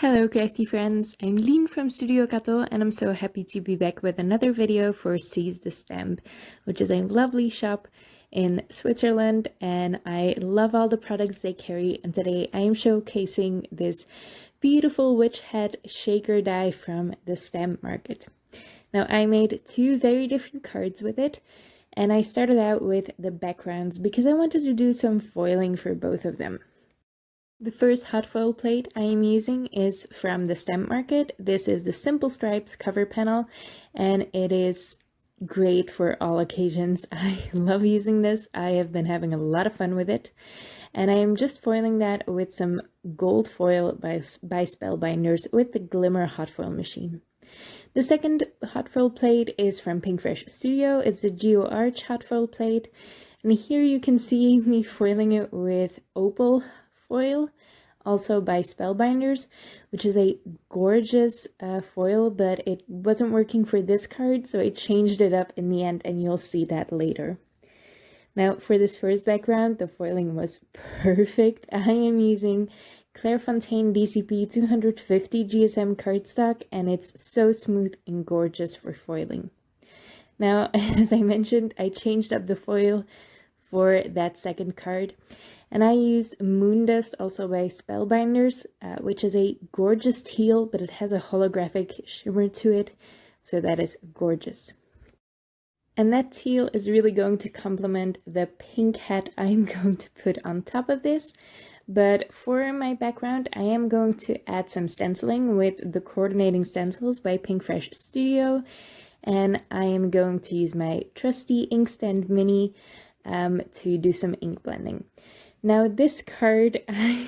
Hello crafty friends, I'm Lien from Studio Kato and I'm so happy to be back with another video for Seize the Stamp, which is a lovely shop in Switzerland, and I love all the products they carry. And today I am showcasing this beautiful witch hat shaker die from the stamp market. Now I made two very different cards with it, and I started out with the backgrounds because I wanted to do some foiling for both of them. The first hot foil plate I am using is from the stamp market. This is the Simple Stripes cover panel, and it is great for all occasions. I love using this. I have been having a lot of fun with it. And I am just foiling that with some gold foil by Spellbinders with the Glimmer hot foil machine. The second hot foil plate is from Pinkfresh Studio. It's the Geo Arch hot foil plate. And here you can see me foiling it with Opal foil, also by Spellbinders, which is a gorgeous foil, but it wasn't working for this card, so I changed it up in the end, and you'll see that later. Now for this first background, the foiling was perfect. I am using Clairefontaine DCP 250 GSM cardstock, and it's so smooth and gorgeous for foiling. Now, as I mentioned, I changed up the foil for that second card, and I used Moondust, also by Spellbinders, which is a gorgeous teal, but it has a holographic shimmer to it, so that is gorgeous. And that teal is really going to complement the pink hat I'm going to put on top of this. But for my background, I am going to add some stenciling with the coordinating stencils by Pinkfresh Studio, and I am going to use my trusty Inkstand Mini to do some ink blending. Now this card, I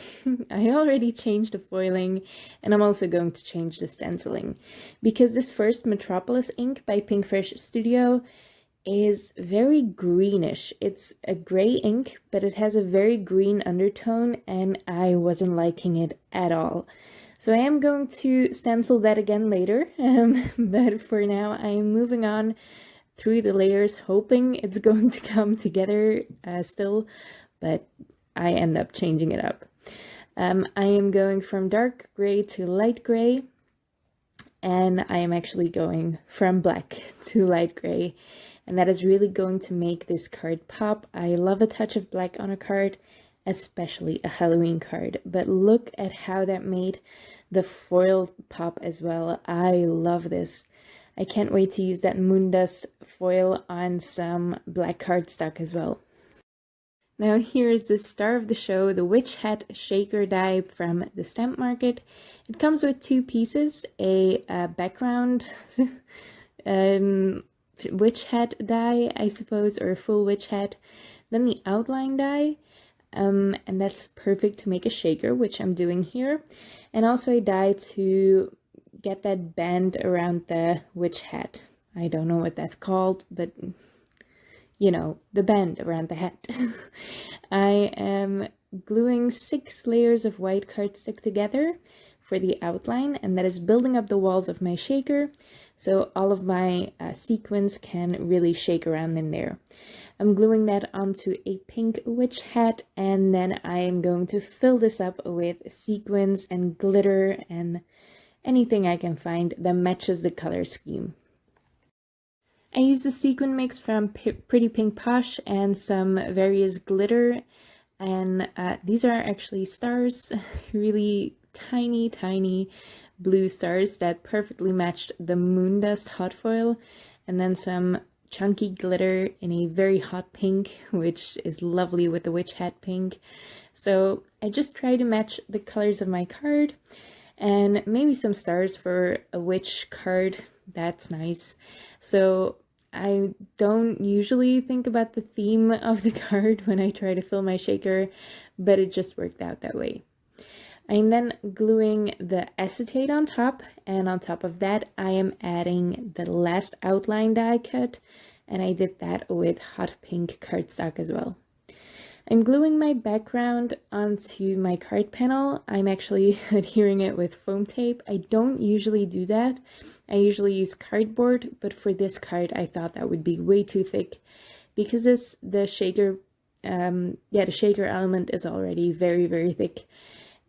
already changed the foiling, and I'm also going to change the stenciling, because this first Metropolis ink by Pinkfresh Studio is very greenish. It's a gray ink, but it has a very green undertone, and I wasn't liking it at all. So I am going to stencil that again later, but for now I am moving on through the layers, hoping it's going to come together still, but I end up changing it up. I am going from dark gray to light gray, and I am actually going from black to light gray, and that is really going to make this card pop. I love a touch of black on a card, especially a Halloween card, but look at how that made the foil pop as well. I love this. I can't wait to use that Moondust foil on some black cardstock as well. Now here is the star of the show, the witch hat shaker die from the stamp market. It comes with two pieces, a background witch hat die, I suppose, or a full witch hat, then the outline die, and that's perfect to make a shaker, which I'm doing here, and also a die to get that band around the witch hat. I don't know what that's called, but you know, the band around the hat. I am gluing 6 layers of white cardstock together for the outline, and that is building up the walls of my shaker, so all of my sequins can really shake around in there. I'm gluing that onto a pink witch hat, and then I am going to fill this up with sequins and glitter and anything I can find that matches the color scheme. I used the sequin mix from Pretty Pink Posh and some various glitter, and these are actually stars, really tiny blue stars that perfectly matched the Moondust hot foil, and then some chunky glitter in a very hot pink, which is lovely with the witch hat pink. So I just try to match the colors of my card, and maybe some stars for a witch card. That's nice. So I don't usually think about the theme of the card when I try to fill my shaker, but it just worked out that way. I am then gluing the acetate on top, and on top of that I am adding the last outline die cut, and I did that with hot pink cardstock as well. I'm gluing my background onto my card panel. I'm actually adhering it with foam tape. I don't usually do that. I usually use cardboard, but for this card I thought that would be way too thick, because the shaker element is already very thick,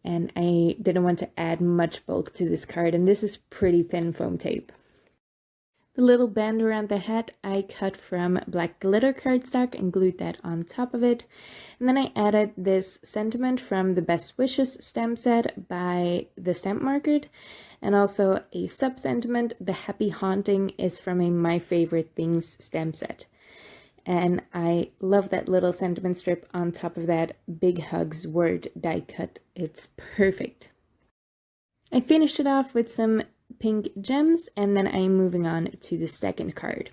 and I didn't want to add much bulk to this card, and this is pretty thin foam tape. The little band around the hat I cut from black glitter cardstock and glued that on top of it. And then I added this sentiment from the Best Wishes stamp set by the Stamp Market, and also a sub-sentiment. The Happy Haunting is from a My Favorite Things stamp set. And I love that little sentiment strip on top of that Big Hugs word die cut. It's perfect. I finished it off with some pink gems, and then I'm moving on to the second card.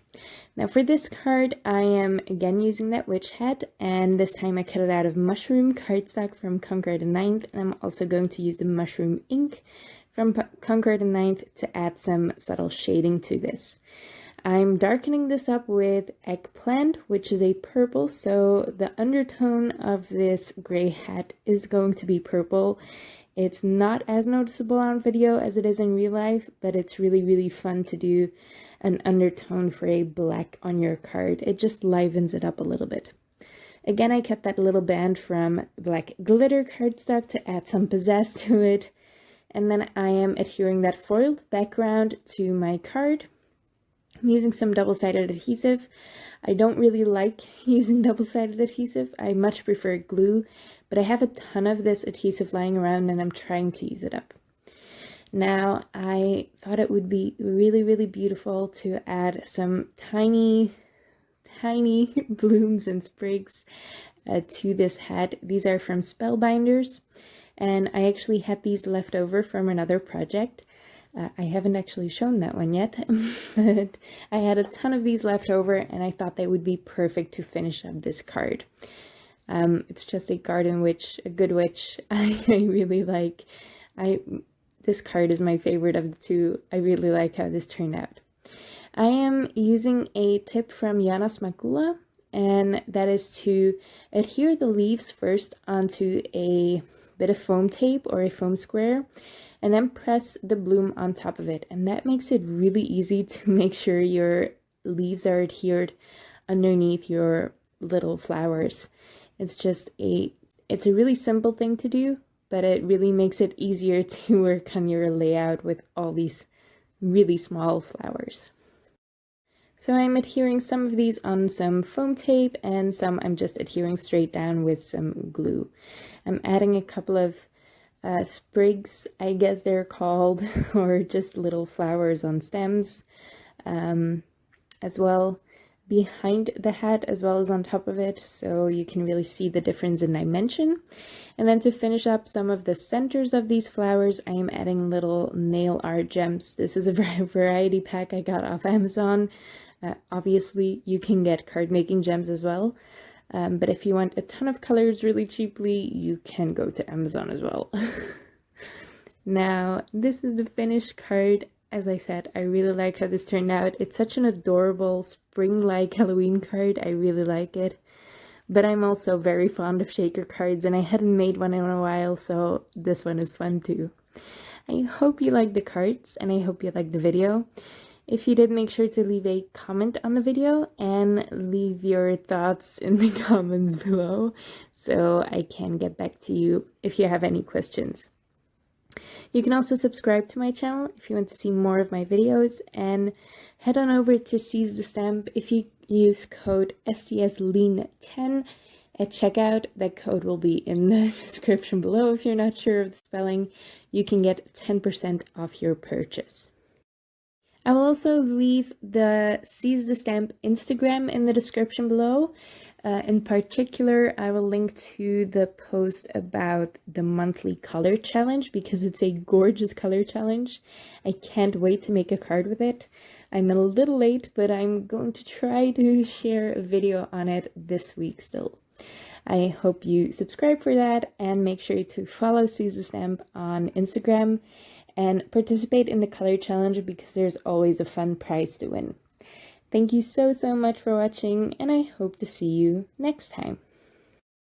Now for this card, I am again using that witch hat, and this time I cut it out of mushroom cardstock from Conquer the Ninth, and I'm also going to use the mushroom ink from Conquer the Ninth to add some subtle shading to this. I'm darkening this up with Eggplant, which is a purple, so the undertone of this gray hat is going to be purple. It's not as noticeable on video as it is in real life, but it's really, really fun to do an undertone for a black on your card. It just livens it up a little bit. Again, I cut that little band from black glitter cardstock to add some pizzazz to it. And then I am adhering that foiled background to my card. I'm using some double-sided adhesive. I don't really like using double-sided adhesive. I much prefer glue, but I have a ton of this adhesive lying around and I'm trying to use it up. Now, I thought it would be really, really beautiful to add some tiny blooms and sprigs to this hat. These are from Spellbinders, and I actually had these left over from another project. I haven't actually shown that one yet, but I had a ton of these left over and I thought they would be perfect to finish up this card. It's just a garden witch, a good witch. I really like. This card is my favorite of the two. I really like how this turned out. I am using a tip from Janos Makula, and that is to adhere the leaves first onto a bit of foam tape or a foam square, and then press the bloom on top of it. And that makes it really easy to make sure your leaves are adhered underneath your little flowers. It's a really simple thing to do, but it really makes it easier to work on your layout with all these really small flowers. So I'm adhering some of these on some foam tape, and some I'm just adhering straight down with some glue. I'm adding a couple of sprigs, I guess they're called, or just little flowers on stems as well behind the hat as well as on top of it, so you can really see the difference in dimension. And then to finish up some of the centers of these flowers, I am adding little nail art gems. This is a variety pack I got off Amazon. Obviously you can get card making gems as well, but if you want a ton of colors really cheaply, you can go to Amazon as well. Now, this is the finished card. As I said, I really like how this turned out. It's such an adorable spring-like Halloween card. I really like it. But I'm also very fond of shaker cards, and I hadn't made one in a while, so this one is fun too. I hope you liked the cards, and I hope you liked the video. If you did, make sure to leave a comment on the video and leave your thoughts in the comments below so I can get back to you if you have any questions. You can also subscribe to my channel if you want to see more of my videos, and head on over to Seize the Stamp. If you use code STSLEAN10 at checkout, that code will be in the description below. If you're not sure of the spelling, you can get 10% off your purchase. I will also leave the Seize the Stamp Instagram in the description below. In particular, I will link to the post about the monthly color challenge because it's a gorgeous color challenge. I can't wait to make a card with it. I'm a little late, but I'm going to try to share a video on it this week still. I hope you subscribe for that, and make sure to follow Seize the Stamp on Instagram and participate in the color challenge because there's always a fun prize to win. Thank you so much for watching, and I hope to see you next time.